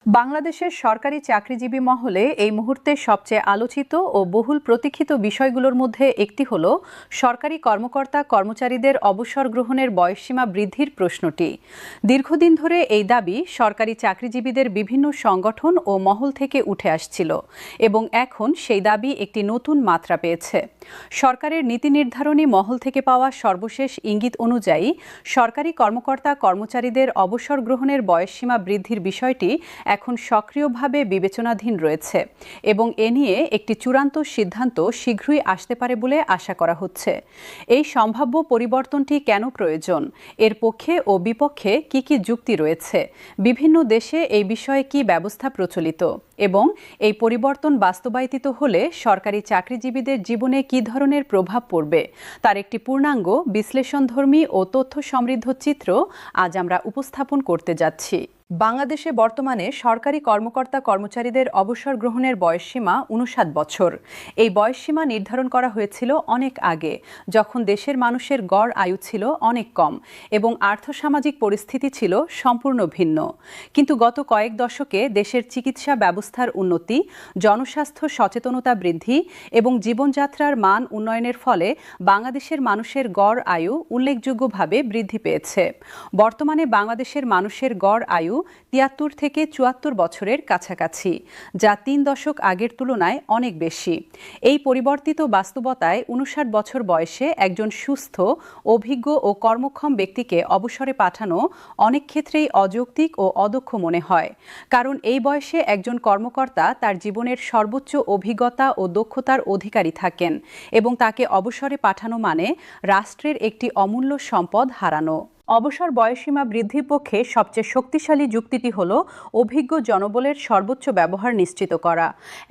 বাংলাদেশের সরকারি চাকরিজীবী মহলে এই মুহূর্তে সবচেয়ে আলোচিত ও বহুল প্রতীক্ষিত বিষয়গুলোর মধ্যে একটি হল সরকারি কর্মকর্তা কর্মচারীদের অবসর গ্রহণের বয়সসীমা বৃদ্ধির প্রশ্নটি। দীর্ঘদিন ধরে এই দাবি সরকারি চাকরিজীবীদের বিভিন্ন সংগঠন ও মহল থেকে উঠে আসছিল এবং এখন সেই দাবি একটি নতুন মাত্রা পেয়েছে। সরকারের নীতি নির্ধারণী মহল থেকে পাওয়া সর্বশেষ ইঙ্গিত অনুযায়ী সরকারি কর্মকর্তা কর্মচারীদের অবসর গ্রহণের বয়সসীমা বৃদ্ধির বিষয়টি এখন সক্রিয়ভাবে বিবেচনাধীন রয়েছে এবং এ নিয়ে একটি চূড়ান্ত সিদ্ধান্ত শীঘ্রই আসতে পারে বলে আশা করা হচ্ছে। এই সম্ভাব্য পরিবর্তনটি কেন প্রয়োজন, এর পক্ষে ও বিপক্ষে কি কি যুক্তি রয়েছে, বিভিন্ন দেশে এই বিষয়ে কি ব্যবস্থা প্রচলিত এবং এই পরিবর্তন বাস্তবায়িত হলে সরকারি চাকরিজীবীদের জীবনে কি ধরনের প্রভাব পড়বে তার একটি পূর্ণাঙ্গ বিশ্লেষণধর্মী ও তথ্য সমৃদ্ধ চিত্র আজ আমরা উপস্থাপন করতে যাচ্ছি। বাংলাদেশে বর্তমানে সরকারি কর্মকর্তা কর্মচারীদের অবসর গ্রহণের বয়সসীমা ৫৯ বছর। এই বয়সসীমা নির্ধারণ করা হয়েছিল অনেক আগে, যখন দেশের মানুষের গড় আয়ু ছিল অনেক কম এবং আর্থসামাজিক পরিস্থিতি ছিল সম্পূর্ণ ভিন্ন। কিন্তু গত কয়েক দশকে দেশের চিকিৎসা ব্যবস্থার উন্নতি, জনস্বাস্থ্য সচেতনতা বৃদ্ধি এবং জীবনযাত্রার মান উন্নয়নের ফলে বাংলাদেশের মানুষের গড় আয়ু উল্লেখযোগ্যভাবে বৃদ্ধি পেয়েছে। বর্তমানে বাংলাদেশের মানুষের গড় আয়ু ৭৩ থেকে ৭৪ বছরের কাছাকাছি, যা ৩ দশক আগের তুলনায় অনেক বেশি। এই পরিবর্তিত বাস্তবতায় ৫৯ বছর বয়সে একজন সুস্থ, অভিজ্ঞ ও কর্মক্ষম ব্যক্তিকে অবসরে পাঠানো অনেক ক্ষেত্রেই অযৌক্তিক ও অদক্ষ মনে হয়, কারণ এই বয়সে একজন কর্মকর্তা তার জীবনের সর্বোচ্চ অভিজ্ঞতা ও দক্ষতার অধিকারী থাকেন এবং তাকে অবসরে পাঠানো মানে রাষ্ট্রের একটি অমূল্য সম্পদ হারানো। অবসর বয়সসীমা বৃদ্ধির পক্ষে সবচেয়ে শক্তিশালী যুক্তিটি হল অভিজ্ঞ জনবলের সর্বোচ্চ ব্যবহার নিশ্চিত করা।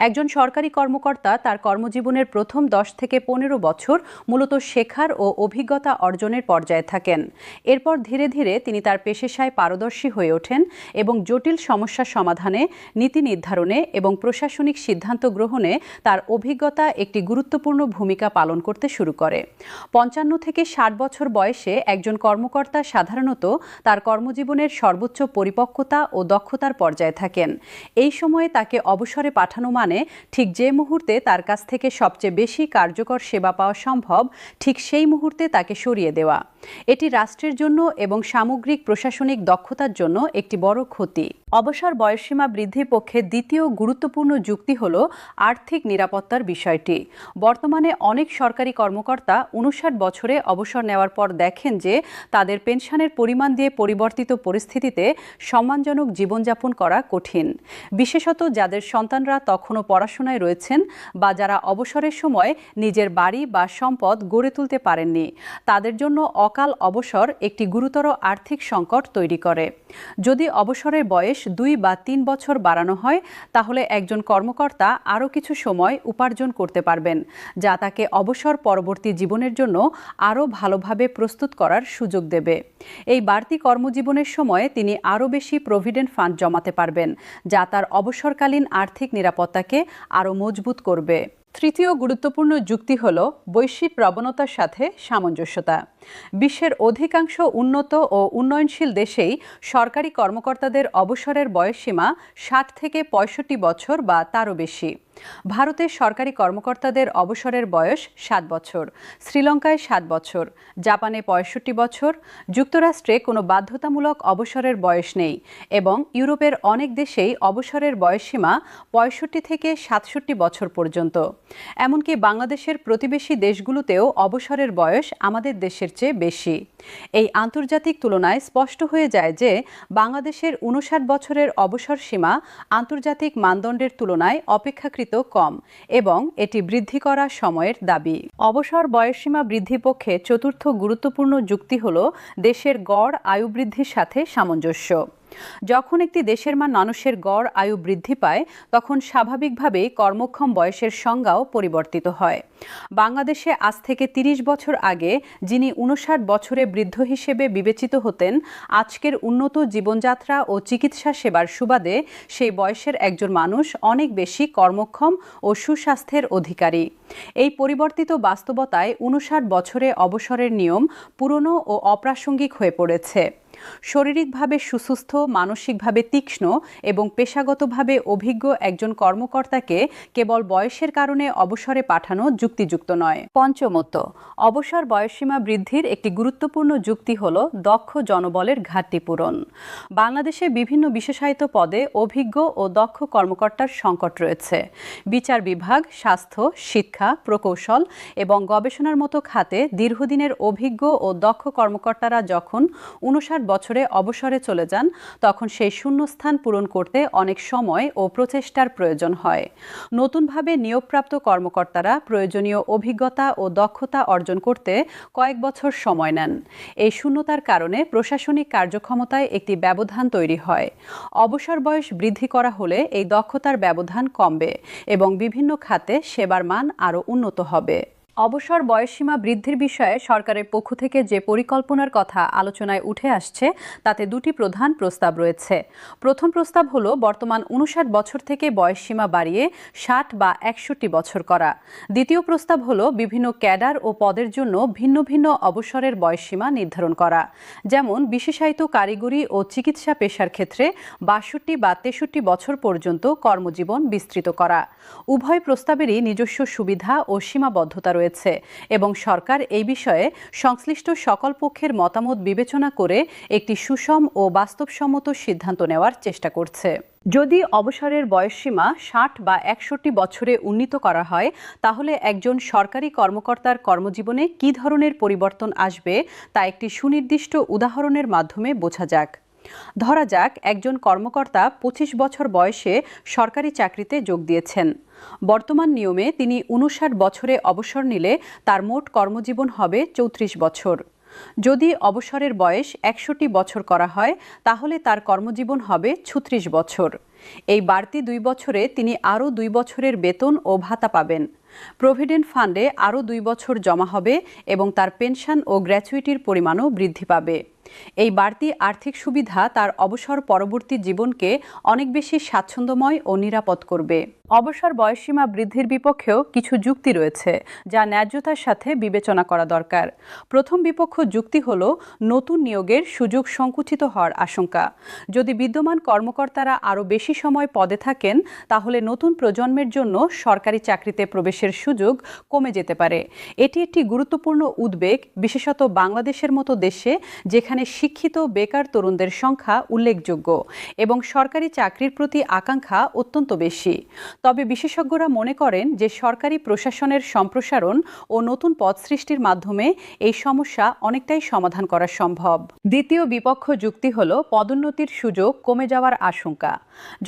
একজন সরকারি কর্মকর্তা তার কর্মজীবনের প্রথম ১০ থেকে ১৫ বছর মূলত শেখার ও অভিজ্ঞতা অর্জনের পর্যায়ে থাকেন। এরপর ধীরে ধীরে তিনি তার পেশায় পারদর্শী হয়ে ওঠেন এবং জটিল সমস্যা সমাধানে, নীতি নির্ধারণে এবং প্রশাসনিক সিদ্ধান্ত গ্রহণে তার অভিজ্ঞতা একটি গুরুত্বপূর্ণ ভূমিকা পালন করতে শুরু করে। ৫৫ থেকে ৬০ বছর বয়সে একজন কর্মকর্তা সাধারণত তার কর্মজীবনের সর্বোচ্চ পরিপক্কতা ও দক্ষতার পর্যায়ে থাকেন। এই সময়ে তাকে অবসরে পাঠানো মানে ঠিক যে মুহূর্তে তার কাছ থেকে সবচেয়ে বেশি কার্যকর সেবা পাওয়া সম্ভব, ঠিক সেই মুহূর্তে তাকে সরিয়ে দেওয়া। এটি রাষ্ট্রের জন্য এবং সামগ্রিক প্রশাসনিক দক্ষতার জন্য একটি বড় ক্ষতি। অবসর বয়সসীমা বৃদ্ধির পক্ষে দ্বিতীয় গুরুত্বপূর্ণ যুক্তি হল আর্থিক নিরাপত্তার বিষয়টি। বর্তমানে অনেক সরকারি কর্মকর্তা ৫৯ বছরে অবসর নেওয়ার পর দেখেন যে তাদের পেনশনের পরিমাণ দিয়ে পরিবর্তিত পরিস্থিতিতে সম্মানজনক জীবনযাপন করা কঠিন, বিশেষত যাদের সন্তানরা তখনও পড়াশোনায় রয়েছেন বা যারা অবসরের সময় নিজের বাড়ি বা সম্পদ গড়ে তুলতে পারেননি। তাদের জন্য অকাল অবসর একটি গুরুতর আর্থিক সংকট তৈরি করে। যদি অবসরের বয়স ২ বা ৩ বছর বাড়ানো হয়, তাহলে একজন কর্মকর্তা আরও কিছু সময় উপার্জন করতে পারবেন, যা তাকে অবসর পরবর্তী জীবনের জন্য আরও ভালোভাবে প্রস্তুত করার সুযোগ দেবে। এই বাড়তি কর্মজীবনের সময়ে তিনি আরও বেশি প্রভিডেন্ট ফান্ড জমাতে পারবেন, যা তার অবসরকালীন আর্থিক নিরাপত্তাকে আরও মজবুত করবে। তৃতীয় গুরুত্বপূর্ণ যুক্তি হল বৈশ্বিক প্রবণতার সাথে সামঞ্জস্যতা। বিশ্বের অধিকাংশ উন্নত ও উন্নয়নশীল দেশেই সরকারি কর্মকর্তাদের অবসরের বয়সসীমা ৬০ থেকে ৬৫ বছর বা তারও বেশি। ভারতের সরকারি কর্মকর্তাদের অবসরের বয়স ৭ বছর, শ্রীলঙ্কায় ৭ বছর, জাপানে ৬৫ বছর, যুক্তরাষ্ট্রে কোনো বাধ্যতামূলক অবসরের বয়স নেই এবং ইউরোপের অনেক দেশেই অবসরের বয়সসীমা ৬৫ থেকে ৬৭ বছর পর্যন্ত। এমনকি বাংলাদেশের প্রতিবেশী দেশগুলোতেও অবসরের বয়স আমাদের দেশের চেয়ে বেশি। এই আন্তর্জাতিক তুলনায় স্পষ্ট হয়ে যায় যে বাংলাদেশের ৫৯ বছরের অবসর সীমা আন্তর্জাতিক মানদণ্ডের তুলনায় অপেক্ষাকৃত কম এবং এটি বৃদ্ধি করা সময়ের দাবি। অবসর বয়সসীমা বৃদ্ধির পক্ষে চতুর্থ গুরুত্বপূর্ণ যুক্তি হল দেশের গড় আয়ু বৃদ্ধির সাথে সামঞ্জস্য। যখন একটি দেশের মানুষের গড় আয়ু বৃদ্ধি পায়, তখন স্বাভাবিকভাবেই কর্মক্ষম বয়সের সংজ্ঞাও পরিবর্তিত হয়। বাংলাদেশে আজ থেকে ৩০ বছর আগে যিনি ৫৯ বছরে বৃদ্ধ হিসেবে বিবেচিত হতেন, আজকের উন্নত জীবনযাত্রা ও চিকিৎসা সেবার সুবাদে সেই বয়সের একজন মানুষ অনেক বেশি কর্মক্ষম ও সুস্বাস্থ্যের অধিকারী। এই পরিবর্তিত বাস্তবতায় ৫৯ বছরে অবসরের নিয়ম পুরনো ও অপ্রাসঙ্গিক হয়ে পড়েছে। শারীরিকভাবে সুস্থ, মানসিকভাবে তীক্ষ্ণ এবং পেশাগতভাবে অভিজ্ঞ একজন কর্মকর্তাকে কেবল বয়সের কারণে অবসরে পাঠানো যুক্তিযুক্ত নয়। পঞ্চমত, অবসর বয়সসীমা বৃদ্ধির একটি গুরুত্বপূর্ণ যুক্তি হল দক্ষ জনবলের ঘাটতি পূরণ। বাংলাদেশে বিভিন্ন বিশেষায়িত পদে অভিজ্ঞ ও দক্ষ কর্মকর্তার সংকট রয়েছে। বিচার বিভাগ, স্বাস্থ্য, শিক্ষা, প্রকৌশল এবং গবেষণার মতো খাতে দীর্ঘদিনের অভিজ্ঞ ও দক্ষ কর্মকর্তারা যখন 59 বছরে অবসরে চলে যান, তখন সেই শূন্যস্থান পূরণ করতে অনেক সময় ও প্রচেষ্টার প্রয়োজন হয়। নতুনভাবে নিয়োগপ্রাপ্ত কর্মকর্তারা প্রয়োজনীয় অভিজ্ঞতা ও দক্ষতা অর্জন করতে কয়েক বছর সময় নেন। এই শূন্যতার কারণে প্রশাসনিক কার্যক্ষমতায় একটি ব্যবধান তৈরি হয়। অবসর বয়স বৃদ্ধি করা হলে এই দক্ষতার ব্যবধান কমবে এবং বিভিন্ন খাতে সেবার মান আরও উন্নত হবে। অবসর বয়সসীমা বৃদ্ধির বিষয়ে সরকারের পক্ষ থেকে যে পরিকল্পনার কথা আলোচনায় উঠে আসছে তাতে দুটি প্রধান প্রস্তাব রয়েছে। প্রথম প্রস্তাব হলো বর্তমান 59 বছর থেকে বয়সসীমা বাড়িয়ে 60 বা 61 বছর করা। দ্বিতীয় প্রস্তাব হলো বিভিন্ন ক্যাডার ও পদের জন্য ভিন্ন ভিন্ন অবসরের বয়সসীমা নির্ধারণ করা, যেমন বিশেষায়িত কারিগরি ও চিকিৎসা পেশার ক্ষেত্রে 62 বা 63 বছর পর্যন্ত কর্মজীবন বিস্তৃত করা। উভয় প্রস্তাবেরই নিজস্ব সুবিধা ও সীমাবদ্ধতা রয়েছে এবং সরকার এই বিষয়ে সংশ্লিষ্ট সকল পক্ষের মতামত বিবেচনা করে একটি সুষম ও বাস্তবসম্মত সিদ্ধান্ত নেওয়ার চেষ্টা করছে। যদি অবসরের বয়সসীমা 60 বা 61 বছরে উন্নীত করা হয়, তাহলে একজন সরকারি কর্মকর্তার কর্মজীবনে কী ধরনের পরিবর্তন আসবে তা একটি সুনির্দিষ্ট উদাহরণের মাধ্যমে বোঝা যাক। ধরা যাক, একজন কর্মকর্তা 25 বছর বয়সে সরকারি চাকরিতে যোগ দিয়েছেন। বর্তমান নিয়মে তিনি 59 বছরে অবসর নিলে তার মোট কর্মজীবন হবে 34 বছর। যদি অবসরের বয়স 61 বছর করা হয়, তাহলে তার কর্মজীবন হবে 36 বছর। এই বাড়তি 2 বছরে তিনি আরও 2 বছরের বেতন ও ভাতা পাবেন। প্রভিডেন্ট ফান্ডে আরও 2 বছর জমা হবে এবং তার পেনশন ও গ্র্যাচুইটির পরিমাণও বৃদ্ধি পাবে। এই বাড়তি আর্থিক সুবিধা তার অবসর পরবর্তী জীবনকে অনেক বেশি স্বাচ্ছন্দ্যময় ও নিরাপদ করবে। অবসর বয়সসীমা বৃদ্ধির বিপক্ষেও কিছু যুক্তি রয়েছে, যা ন্যায্যতার সাথে বিবেচনা করা দরকার। প্রথম বিপক্ষ যুক্তি হল নতুন নিয়োগের সুযোগ সংকুচিত হওয়ার আশঙ্কা। যদি বিদ্যমান কর্মকর্তারা আরও বেশি সময় পদে থাকেন, তাহলে নতুন প্রজন্মের জন্য সরকারি চাকরিতে প্রবেশের সুযোগ কমে যেতে পারে। এটি একটি গুরুত্বপূর্ণ উদ্বেগ, বিশেষত বাংলাদেশের মতো দেশে যেখানে শিক্ষিত বেকার তরুণদের সংখ্যা উল্লেখযোগ্য এবং সরকারি চাকরির প্রতি আকাঙ্ক্ষা অত্যন্ত বেশি। তবে বিশেষজ্ঞরা মনে করেন যে সরকারি প্রশাসনের সম্প্রসারণ ও নতুন পদ সৃষ্টির মাধ্যমে এই সমস্যা অনেকটাই সমাধান করা সম্ভব। দ্বিতীয় বিপক্ষ যুক্তি হল পদোন্নতির সুযোগ কমে যাওয়ার আশঙ্কা।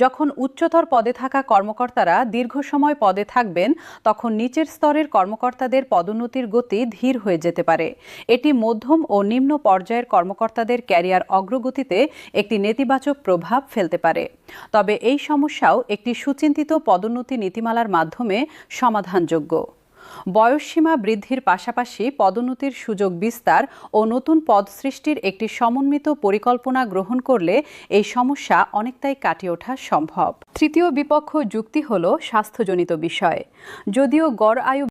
যখন উচ্চতর পদে থাকা কর্মকর্তারা দীর্ঘ সময় পদে থাকবেন, তখন নিচের স্তরের কর্মকর্তাদের পদোন্নতির গতি ধীর হয়ে যেতে পারে। এটি মধ্যম ও নিম্ন পর্যায়ের কর্মকর্তাদের ক্যারিয়ার অগ্রগতিতে একটি নেতিবাচক প্রভাব ফেলতে পারে। তবে এই সমস্যাও একটি সুচিন্তিত পদোন্নতি নীতিমালার মাধ্যমে সমাধানযোগ্য। বয়সসীমা বৃদ্ধির পাশাপাশি পদোন্নতির সুযোগ বিস্তার ও নতুন পদ সৃষ্টির একটি সমন্বিত পরিকল্পনা গ্রহণ করলে এই সমস্যা অনেকটাই কাটিয়ে ওঠা সম্ভব। তৃতীয় বিপক্ষ যুক্তি হল স্বাস্থ্যজনিত বিষয়। যদিও গড় আয়ু